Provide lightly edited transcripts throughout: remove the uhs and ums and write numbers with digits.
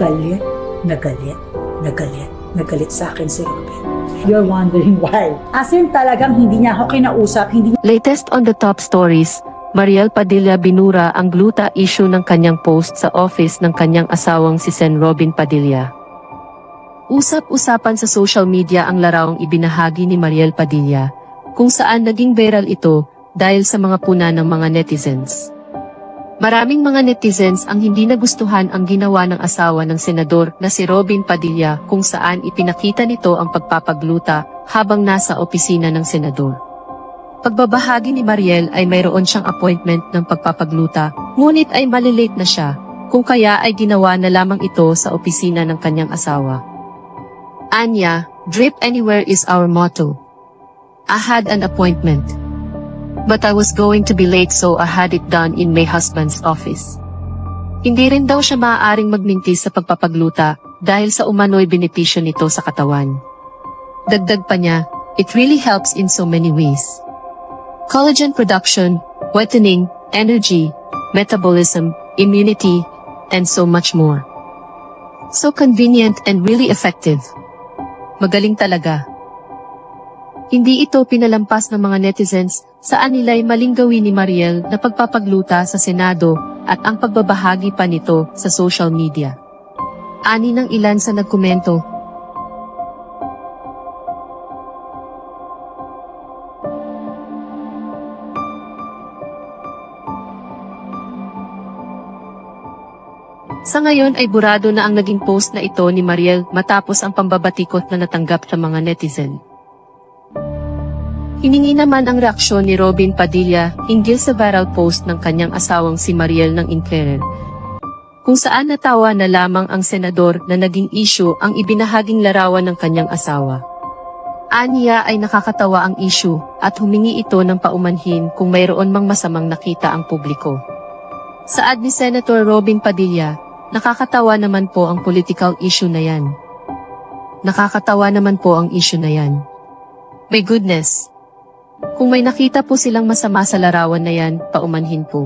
Galit, nagalit, nagalit, nagalit sa akin si Robin. You're wondering why. As in talagang hindi niya ako kinausap, hindi niya... Latest on the top stories, Mariel Padilla binura ang gluta issue ng kanyang post sa office ng kanyang asawang si Sen Robin Padilla. Usap-usapan sa social media ang larawang ibinahagi ni Mariel Padilla, kung saan naging viral ito dahil sa mga puna ng mga netizens. Maraming mga netizens ang hindi nagustuhan ang ginawa ng asawa ng senador na si Robin Padilla kung saan ipinakita nito ang pagpapagluta habang nasa opisina ng senador. Pagbabahagi ni Mariel ay mayroon siyang appointment ng pagpapagluta, ngunit ay malilate na siya, kung kaya ay ginawa na lamang ito sa opisina ng kanyang asawa. Anya, drip anywhere is our motto. I had an appointment. But I was going to be late so I had it done in my husband's office. Hindi rin daw siya maaaring magmintis sa pagpapagluta dahil sa umano'y benepisyo nito sa katawan. Dagdag pa niya, it really helps in so many ways. Collagen production, whitening, energy, metabolism, immunity, and so much more. So convenient and really effective. Magaling talaga. Hindi ito pinalampas ng mga netizens, saan nila'y maling gawin ni Mariel na pagpapagluta sa Senado at ang pagbabahagi pa nito sa social media. Ani ng ilan sa nagkomento. Sa ngayon ay burado na ang naging post na ito ni Mariel matapos ang pambabatikot na natanggap sa mga netizen. Hiningi naman ang reaksyon ni Robin Padilla hinggil sa viral post ng kanyang asawang si Mariel ng Inquirer, kung saan natawa na lamang ang senador na naging issue ang ibinahaging larawan ng kanyang asawa. Aniya ay nakakatawa ang issue at humingi ito ng paumanhin kung mayroon mang masamang nakita ang publiko. Saad ni Senator Robin Padilla, nakakatawa naman po ang political issue na yan. Nakakatawa naman po ang issue na yan. My goodness! Kung may nakita po silang masama sa larawan na yan, paumanhin po.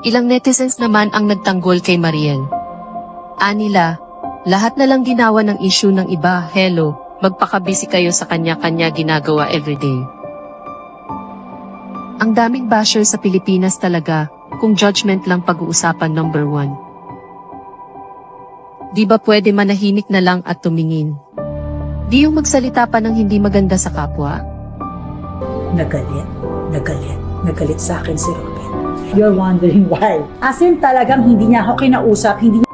Ilang netizens naman ang nagtanggol kay Mariel. Anila, lahat na lang ginawa ng issue ng iba, hello, magpakabisi kayo sa kanya-kanya ginagawa everyday. Ang daming basher sa Pilipinas talaga, kung judgment lang pag-uusapan number 1. Di ba pwede manahimik na lang at tumingin? Di yung magsalita pa ng hindi maganda sa kapwa? Nagalit, nagalit, nagalit sa akin si Robin. You're wondering why. As in talagang hindi niya ako kinausap, hindi